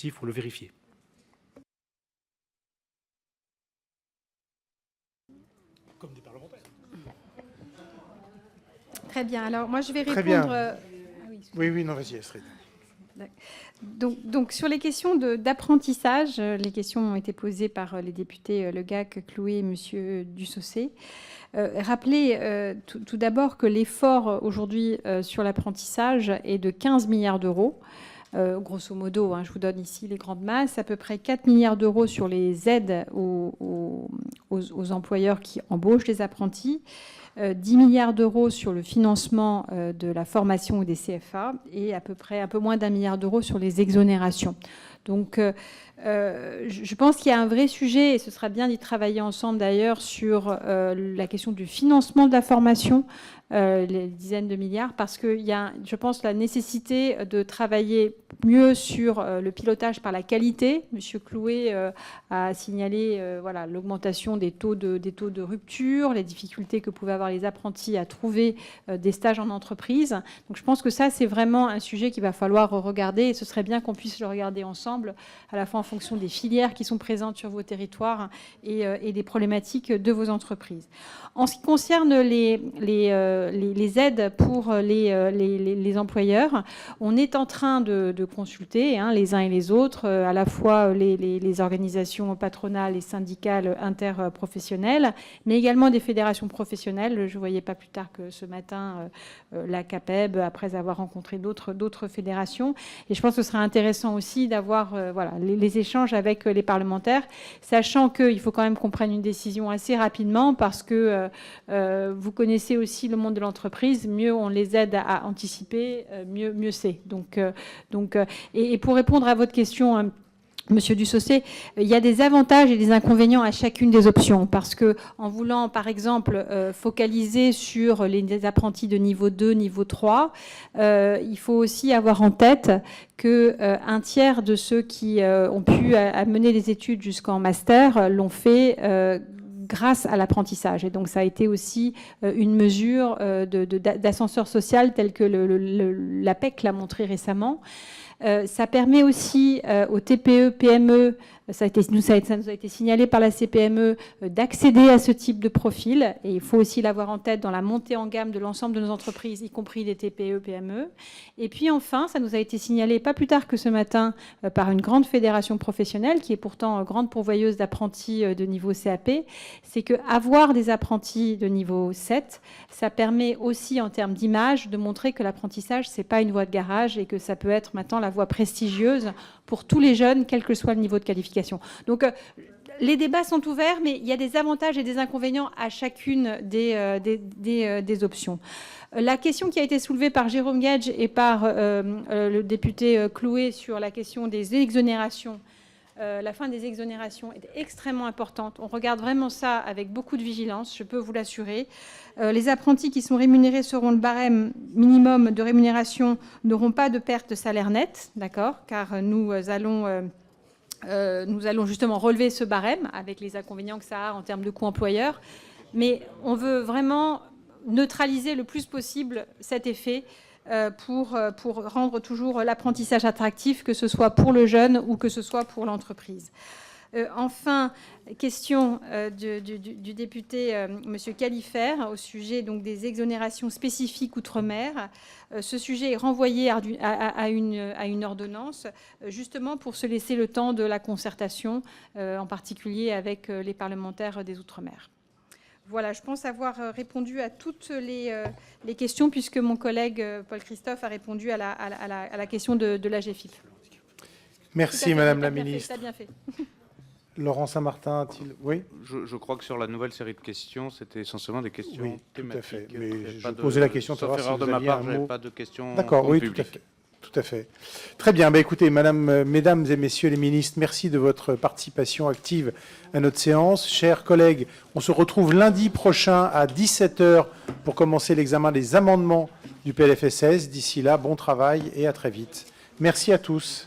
il faut le vérifier. Comme des parlementaires. Très bien. Alors, moi, je vais Très répondre... bien. Oui, non, vas-y, Astrid. Donc, sur les questions d'apprentissage, les questions ont été posées par les députés Le Gac, Clouet et M. Dussaucé. Rappelez tout d'abord que l'effort aujourd'hui sur l'apprentissage est de 15 milliards d'euros. Grosso modo, je vous donne ici les grandes masses, à peu près 4 milliards d'euros sur les aides aux employeurs qui embauchent des apprentis, 10 milliards d'euros sur le financement de la formation ou des CFA et à peu près un peu moins d'1 milliard d'euros sur les exonérations. Donc, je pense qu'il y a un vrai sujet, et ce sera bien d'y travailler ensemble d'ailleurs, sur la question du financement de la formation, les dizaines de milliards, parce qu'il y a, je pense, la nécessité de travailler mieux sur le pilotage par la qualité. Monsieur Clouet a signalé voilà, l'augmentation des taux de rupture, les difficultés que pouvaient avoir les apprentis à trouver des stages en entreprise. Donc je pense que ça, c'est vraiment un sujet qu'il va falloir regarder, et ce serait bien qu'on puisse le regarder ensemble, à la fois en fonction des filières qui sont présentes sur vos territoires et des problématiques de vos entreprises. En ce qui concerne les aides pour les employeurs, on est en train de consulter les uns et les autres, à la fois les organisations patronales et syndicales interprofessionnelles, mais également des fédérations professionnelles. Je ne voyais pas plus tard que ce matin la CAPEB, après avoir rencontré d'autres fédérations. Et je pense que ce serait intéressant aussi d'avoir voilà, les échanges avec les parlementaires, sachant qu'il faut quand même qu'on prenne une décision assez rapidement, parce que vous connaissez aussi le monde de l'entreprise, mieux on les aide à anticiper, mieux c'est. Et pour répondre à votre question, Monsieur Dussaucé, il y a des avantages et des inconvénients à chacune des options, parce que en voulant, par exemple, focaliser sur les apprentis de niveau 2, niveau 3, il faut aussi avoir en tête qu'un tiers de ceux qui ont pu mener des études jusqu'en master l'ont fait grâce à l'apprentissage. Et donc, ça a été aussi une mesure d'ascenseur social telle que l'APEC l'a montré récemment. Ça permet aussi aux TPE, PME, ça nous a été signalé par la CPME, d'accéder à ce type de profil. Et il faut aussi l'avoir en tête dans la montée en gamme de l'ensemble de nos entreprises, y compris des TPE, PME. Et puis enfin, ça nous a été signalé pas plus tard que ce matin par une grande fédération professionnelle, qui est pourtant grande pourvoyeuse d'apprentis de niveau CAP, c'est qu'avoir des apprentis de niveau 7, ça permet aussi en termes d'image de montrer que l'apprentissage, c'est pas une voie de garage et que ça peut être maintenant la voie prestigieuse pour tous les jeunes, quel que soit le niveau de qualification. Donc, les débats sont ouverts, mais il y a des avantages et des inconvénients à chacune des options. La question qui a été soulevée par Jérôme Gage et par le député Clouet sur la question des exonérations, la fin des exonérations est extrêmement importante. On regarde vraiment ça avec beaucoup de vigilance, je peux vous l'assurer. Les apprentis qui sont rémunérés selon le barème minimum de rémunération n'auront pas de perte de salaire net, d'accord, car nous allons justement relever ce barème avec les inconvénients que ça a en termes de coût employeur. Mais on veut vraiment neutraliser le plus possible cet effet pour rendre toujours l'apprentissage attractif, que ce soit pour le jeune ou que ce soit pour l'entreprise. Enfin, question du député M. Califère au sujet donc, des exonérations spécifiques outre-mer. Ce sujet est renvoyé à une ordonnance, justement pour se laisser le temps de la concertation, en particulier avec les parlementaires des outre-mer. Voilà, je pense avoir répondu à toutes les questions, puisque mon collègue Paul Christophe a répondu à la question de l'AGFIP. Merci, Madame la Ministre. Ça bien fait. Laurent Saint-Martin a-t-il... Oui, je crois que sur la nouvelle série de questions, c'était essentiellement des questions thématiques. Tout à fait. Mais je posais la question de savoir si vous aviez un mot. Pas de questions. D'accord, oui, tout à fait. Tout à fait. Très bien. Écoutez, mesdames et messieurs les ministres, merci de votre participation active à notre séance. Chers collègues, on se retrouve lundi prochain à 17h pour commencer l'examen des amendements du PLFSS. D'ici là, bon travail et à très vite. Merci à tous.